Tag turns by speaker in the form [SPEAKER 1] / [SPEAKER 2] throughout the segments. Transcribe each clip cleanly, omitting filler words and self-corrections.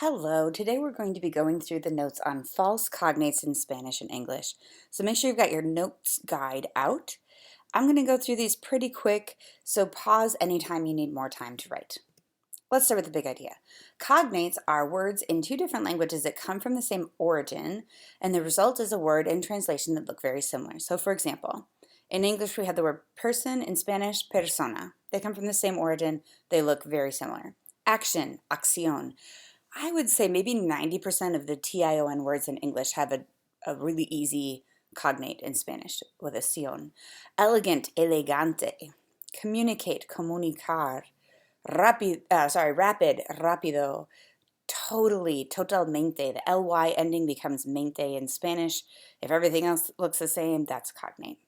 [SPEAKER 1] Hello, today we're going to be going through the notes on false cognates in Spanish and English. So make sure you've got your notes guide out. I'm going to go through these pretty quick, so pause anytime you need more time to write. Let's start with the big idea. Cognates are words in two different languages that come from the same origin, and the result is a word in translation that look very similar. So for example, in English we have the word person, in Spanish, persona. They come from the same origin, they look very similar. Action, acción. I would say maybe 90% of the TION words in English have a really easy cognate in Spanish with a sion. Elegant, elegante. Communicate, comunicar. Rapid, rápido. Totally, totalmente. The ly ending becomes mente in Spanish. If everything else looks the same, that's cognate.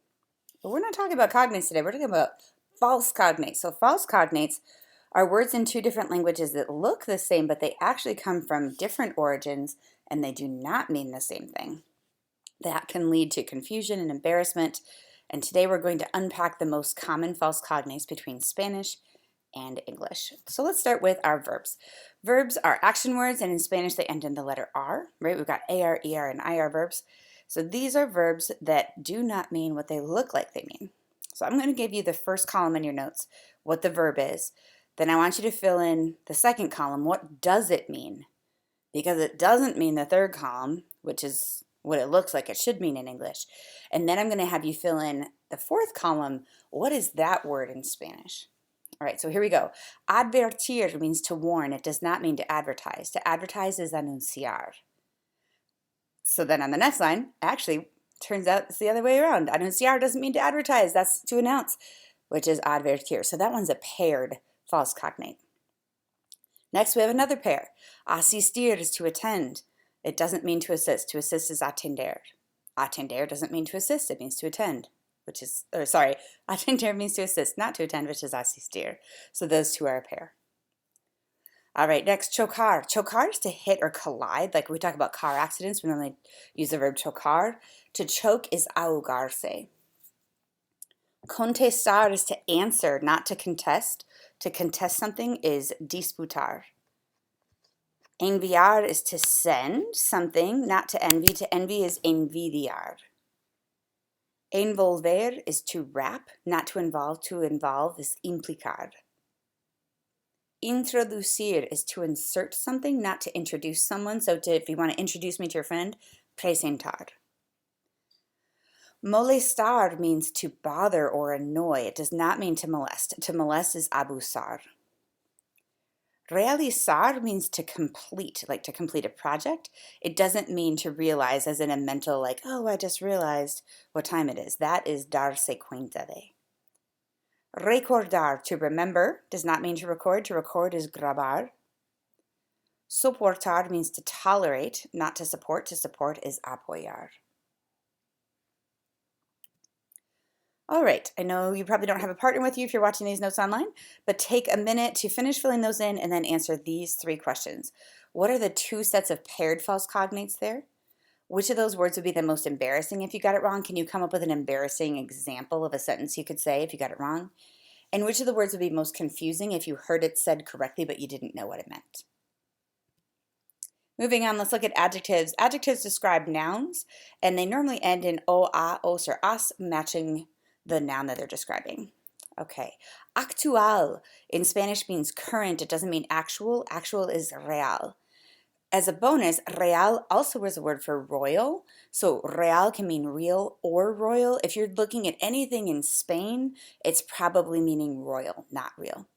[SPEAKER 1] But we're not talking about cognates today. We're talking about false cognates. So false cognates are words in two different languages that look the same, but they actually come from different origins and they do not mean the same thing. That can lead to confusion and embarrassment. And today we're going to unpack the most common false cognates between Spanish and English. So let's start with our verbs. Verbs are action words, and in Spanish they end in the letter R, right? We've got AR, ER, and IR verbs. So these are verbs that do not mean what they look like they mean. So I'm going to give you the first column in your notes, what the verb is. Then I want you to fill in the second column, what does it mean? Because it doesn't mean the third column, which is what it looks like it should mean in English. And then I'm going to have you fill in the fourth column, what is that word in Spanish? All right, so here we go. Advertir means to warn. It does not mean to advertise. To advertise is anunciar. So then on the next line, actually, turns out it's the other way around. Anunciar doesn't mean to advertise. That's to announce, which is advertir. So that one's a paired false cognate. Next, we have another pair. Asistir is to attend. It doesn't mean to assist. To assist is atender. Atender doesn't mean to assist. It means to attend, atender means to assist, not to attend, which is asistir. So those two are a pair. All right, next, chocar. Chocar is to hit or collide. Like we talk about car accidents, we normally use the verb chocar. To choke is ahogarse. Contestar is to answer, not to contest. To contest something is disputar. Enviar is to send something, not to envy. To envy is envidiar. Envolver is to wrap, not to involve. To involve is implicar. Introducir is to insert something, not to introduce someone. So if you want to introduce me to your friend, presentar. Molestar means to bother or annoy. It does not mean to molest. To molest is abusar. Realizar means to complete, like to complete a project. It doesn't mean to realize as in a mental, like, oh, I just realized what time it is. That is darse cuenta de. Recordar, to remember, does not mean to record. To record is grabar. Soportar means to tolerate, not to support. To support is apoyar. All right, I know you probably don't have a partner with you if you're watching these notes online, but take a minute to finish filling those in and then answer these three questions. What are the two sets of paired false cognates there? Which of those words would be the most embarrassing if you got it wrong? Can you come up with an embarrassing example of a sentence you could say if you got it wrong? And which of the words would be most confusing if you heard it said correctly but you didn't know what it meant? Moving on, let's look at adjectives. Adjectives describe nouns, and they normally end in o, a, os, or as, matching the noun that they're describing. Okay, actual in Spanish means current. It doesn't mean actual. Actual is real. As a bonus, real also is a word for royal. So real can mean real or royal. If you're looking at anything in Spain, it's probably meaning royal, not real.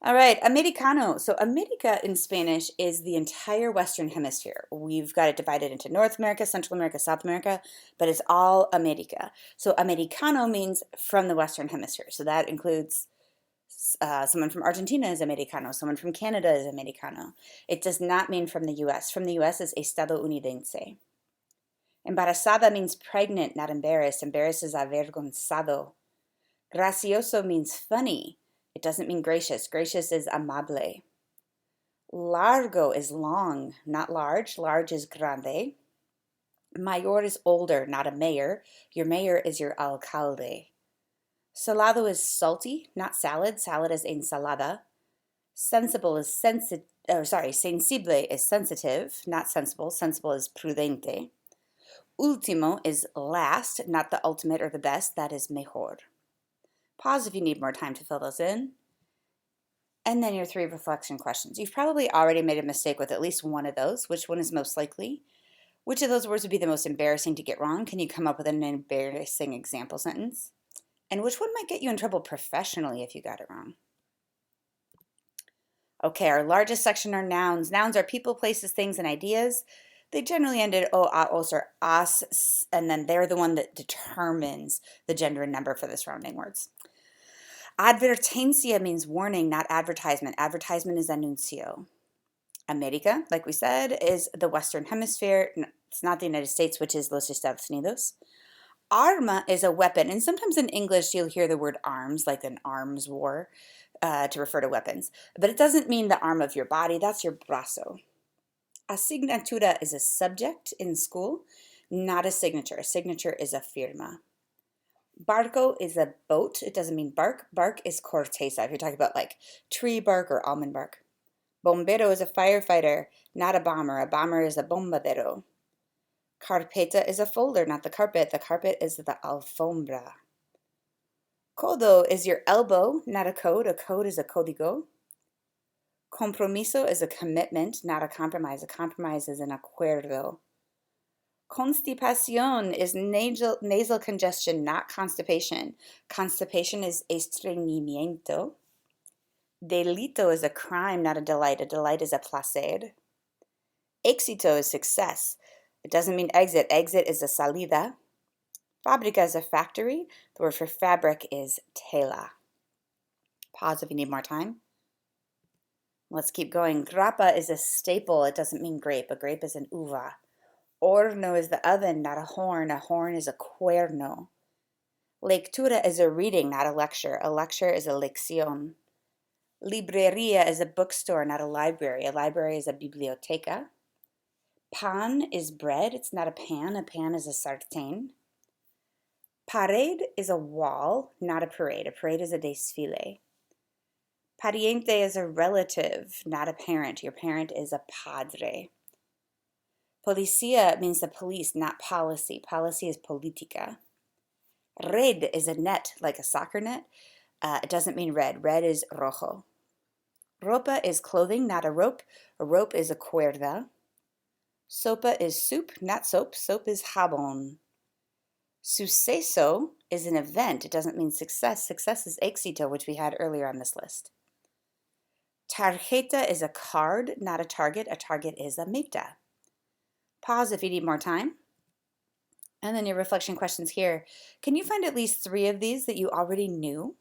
[SPEAKER 1] All right, Americano. So America in Spanish is the entire Western Hemisphere. We've got it divided into North America, Central America, South America, but it's all America. So Americano means from the Western Hemisphere. So that includes someone from Argentina is Americano, someone from Canada is Americano. It does not mean from the U.S. From the U.S. is estadounidense. Embarazada means pregnant, not embarrassed. Embarrassed is avergonzado. Gracioso means funny. It doesn't mean gracious. Gracious is amable. Largo is long, not large. Large is grande. Mayor is older, not a mayor. Your mayor is your alcalde. Salado is salty, not salad. Salad is ensalada. Sensible is sensible is sensitive, not sensible. Sensible is prudente. Último is last, not the ultimate or the best. That is mejor. Pause if you need more time to fill those in. And then your 3 reflection questions. You've probably already made a mistake with at least one of those. Which one is most likely? Which of those words would be the most embarrassing to get wrong? Can you come up with an embarrassing example sentence? And which one might get you in trouble professionally if you got it wrong? Okay, our largest section are nouns. Nouns are people, places, things, and ideas. They generally end in o, a, os, or as, and then they're the one that determines the gender and number for the surrounding words. Advertencia means warning, not advertisement. Advertisement is anuncio. America, like we said, is the Western Hemisphere. It's not the United States, which is Los Estados Unidos. Arma is a weapon, and sometimes in English you'll hear the word arms, like an arms war, to refer to weapons. But it doesn't mean the arm of your body, that's your brazo. Asignatura is a subject in school, not a signature. A signature is a firma. Barco is a boat. It doesn't mean bark. Bark is corteza, if you're talking about like tree bark or almond bark. Bombero is a firefighter, not a bomber. A bomber is a bombadero. Carpeta is a folder, not the carpet. The carpet is the alfombra. Codo is your elbow, not a code. A code is a código. Compromiso is a commitment, not a compromise. A compromise is an acuerdo. Constipación is nasal congestion, not constipation. Constipation is estreñimiento. Delito is a crime, not a delight. A delight is a placer. Éxito is success. It doesn't mean exit. Exit is a salida. Fábrica is a factory. The word for fabric is tela. Pause if you need more time. Let's keep going. Grappa is a staple. It doesn't mean grape. A grape is an uva. Horno is the oven, not a horn. A horn is a cuerno. Lectura is a reading, not a lecture. A lecture is a lección. Librería is a bookstore, not a library. A library is a biblioteca. Pan is bread. It's not a pan. A pan is a sartén. Parade is a wall, not a parade. A parade is a desfile. Pariente is a relative, not a parent. Your parent is a padre. Policía means the police, not policy. Policy is política. Red is a net, like a soccer net. It doesn't mean red. Red is rojo. Ropa is clothing, not a rope. A rope is a cuerda. Sopa is soup, not soap. Soap is jabón. Suceso is an event. It doesn't mean success. Success is éxito, which we had earlier on this list. Tarjeta is a card, not a target. A target is a meta. Pause if you need more time. And then your reflection questions here. Can you find at least 3 of these that you already knew?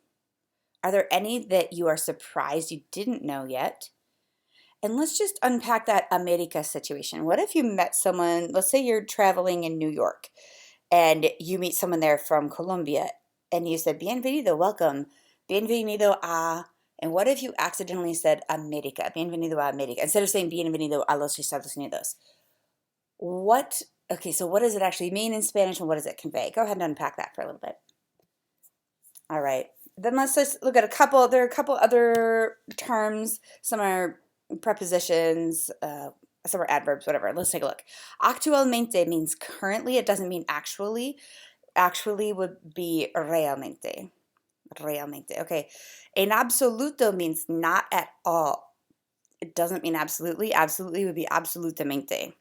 [SPEAKER 1] Are there any that you are surprised you didn't know yet? And let's just unpack that America situation. What if you met someone, let's say you're traveling in New York, and you meet someone there from Colombia, and you said, bienvenido, welcome, bienvenido a, and what if you accidentally said America, bienvenido a America, instead of saying bienvenido a los Estados Unidos? Okay, so what does it actually mean in Spanish, and what does it convey? Go ahead and unpack that for a little bit. All right, then let's just look at there are a couple other terms. Some are prepositions, some are adverbs, whatever. Let's take a look. Actualmente means currently. It doesn't mean actually. Actually would be realmente. Realmente. Okay. En absoluto means not at all. It doesn't mean absolutely. Absolutely would be absolutamente.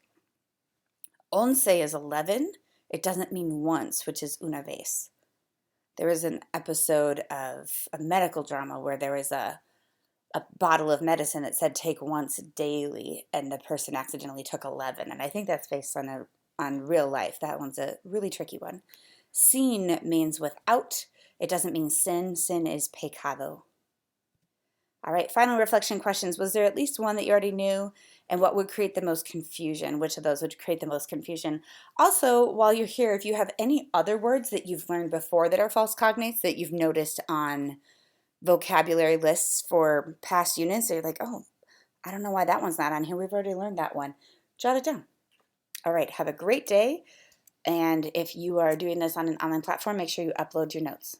[SPEAKER 1] Once is 11. It doesn't mean once, which is una vez. There was an episode of a medical drama where there was a bottle of medicine that said take once daily, and the person accidentally took 11. And I think that's based on real life. That one's a really tricky one. Sin means without. It doesn't mean sin. Sin is pecado. All right, final reflection questions. Was there at least one that you already knew? And what would create the most confusion? Which of those would create the most confusion? Also, while you're here, if you have any other words that you've learned before that are false cognates that you've noticed on vocabulary lists for past units, you're like, oh, I don't know why that one's not on here. We've already learned that one. Jot it down. All right, have a great day. And if you are doing this on an online platform, make sure you upload your notes.